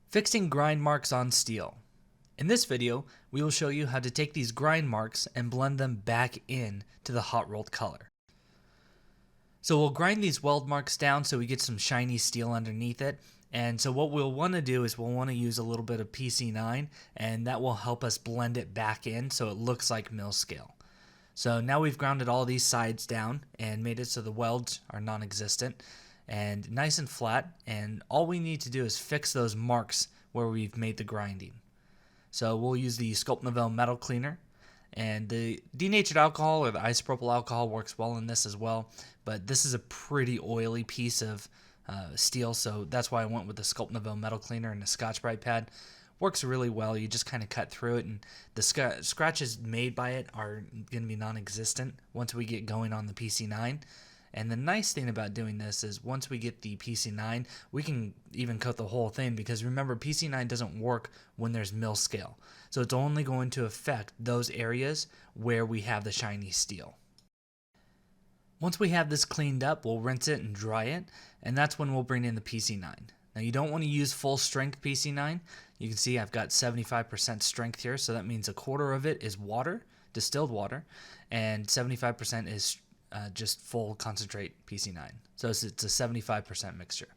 Fixing grind marks on steel. In this video, we will show you how to take these grind marks and blend them back in to the hot rolled color. So we'll grind these weld marks down so we get some shiny steel underneath it. And so what we'll want to do is we'll want to use a little bit of PC-9, and that will help us blend it back in so it looks like mill scale. So now we've grounded all these sides down and made it so the welds are non-existent and nice and flat, and all we need to do is fix those marks where we've made the grinding. So we'll use the Sculpt Nouveau metal cleaner, and the denatured alcohol or the isopropyl alcohol works well in this as well, but this is a pretty oily piece of steel, so that's why I went with the Sculpt Nouveau metal cleaner and the Scotch-Brite pad. Works really well. You just kind of cut through it, and the scratches made by it are going to be non-existent once we get going on the PC-9. And the nice thing about doing this is once we get the PC-9, we can even coat the whole thing, because remember, PC-9 doesn't work when there's mill scale. So it's only going to affect those areas where we have the shiny steel. Once we have this cleaned up, we'll rinse it and dry it, and that's when we'll bring in the PC-9. Now you don't want to use full strength PC-9. You can see I've got 75% strength here, so that means a quarter of it is water, distilled water, and 75% is just full concentrate PC-9. So it's a 75% mixture.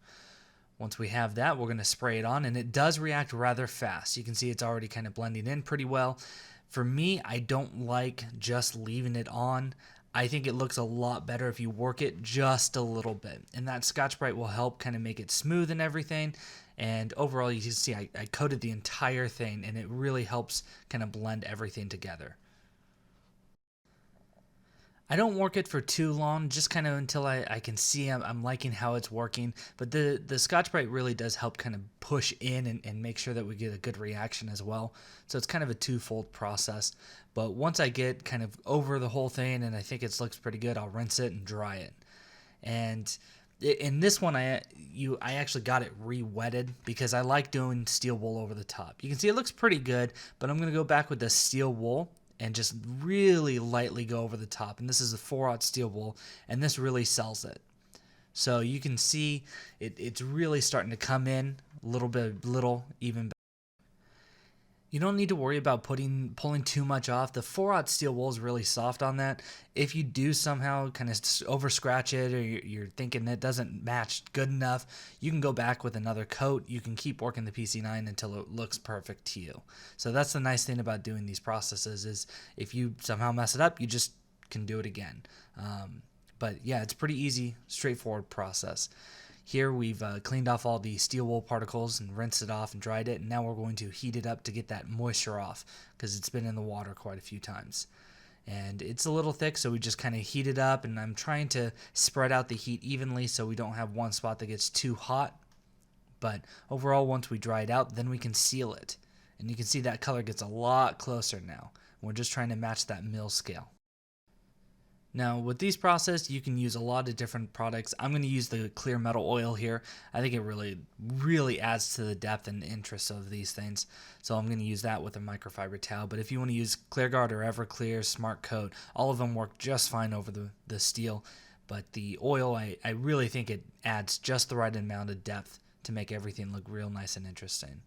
Once we have that, we're going to spray it on, and it does react rather fast. You can see it's already kind of blending in pretty well. For me, I don't like just leaving it on. I think it looks a lot better if you work it just a little bit, and that Scotch-Brite will help kind of make it smooth and everything. And overall, you can see I coated the entire thing, and it really helps kind of blend everything together. I don't work it for too long, just kind of until I can see I'm liking how it's working. But the Scotch-Brite really does help kind of push in and make sure that we get a good reaction as well. So it's kind of a twofold process. But once I get kind of over the whole thing and I think it looks pretty good, I'll rinse it and dry it. And in this one, I actually got it re-wetted because I like doing steel wool over the top. You can see it looks pretty good, but I'm going to go back with the steel wool and just really lightly go over the top. And this is a 4/0 steel wool, and this really sells it. So you can see it's really starting to come in little even better. You don't need to worry about pulling too much off. The 4/0 steel wool is really soft on that. If you do somehow kind of over scratch it, or you're thinking it doesn't match good enough, you can go back with another coat. You can keep working the PC-9 until it looks perfect to you. So that's the nice thing about doing these processes, is if you somehow mess it up, you just can do it again. But yeah, it's pretty easy, straightforward process. Here we've cleaned off all the steel wool particles and rinsed it off and dried it, and now we're going to heat it up to get that moisture off, because it's been in the water quite a few times. And it's a little thick, so we just kind of heat it up, and I'm trying to spread out the heat evenly so we don't have one spot that gets too hot. But overall, once we dry it out, then we can seal it. And you can see that color gets a lot closer now. We're just trying to match that mill scale. Now with these processes, you can use a lot of different products. I'm going to use the clear metal oil here. I think it really adds to the depth and interest of these things. So I'm going to use that with a microfiber towel. But if you want to use ClearGuard or Everclear, Smart Coat, all of them work just fine over the steel. But the oil, I really think it adds just the right amount of depth to make everything look real nice and interesting.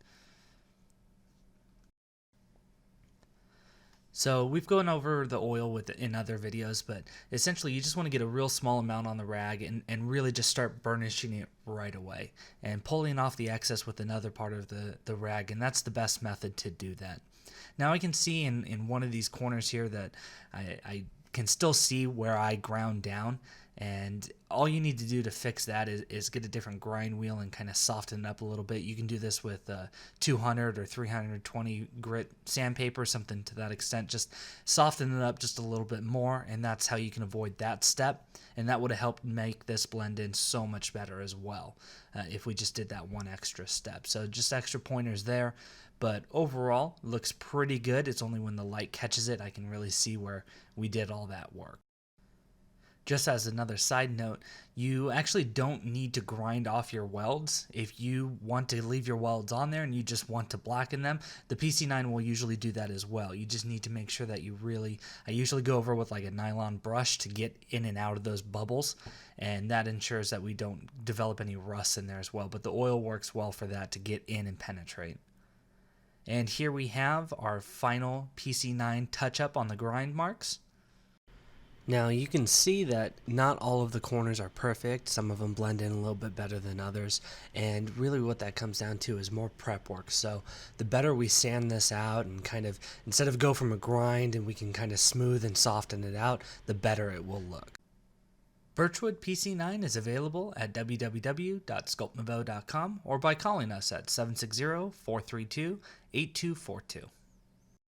So we've gone over the oil in other videos, but essentially you just want to get a real small amount on the rag and really just start burnishing it right away and pulling off the excess with another part of the rag, and that's the best method to do that. Now I can see in one of these corners here that I can still see where I ground down, and all you need to do to fix that is get a different grind wheel and kind of soften it up a little bit. You can do this with 200 or 320 grit sandpaper, something to that extent. Just soften it up just a little bit more, and that's how you can avoid that step, and that would have helped make this blend in so much better as well if we just did that one extra step. So just extra pointers there, but overall it looks pretty good. It's only when the light catches it I can really see where we did all that work. Just as another side note, you actually don't need to grind off your welds. If you want to leave your welds on there and you just want to blacken them, the PC-9 will usually do that as well. You just need to make sure that I usually go over with like a nylon brush to get in and out of those bubbles, and that ensures that we don't develop any rust in there as well. But the oil works well for that to get in and penetrate. And here we have our final PC-9 touch-up on the grind marks. Now you can see that not all of the corners are perfect. Some of them blend in a little bit better than others, and really what that comes down to is more prep work. So the better we sand this out and kind of, instead of go from a grind and we can kind of smooth and soften it out, the better it will look. Birchwood PC-9 is available at www.sculptnouveau.com or by calling us at 760-432-8242.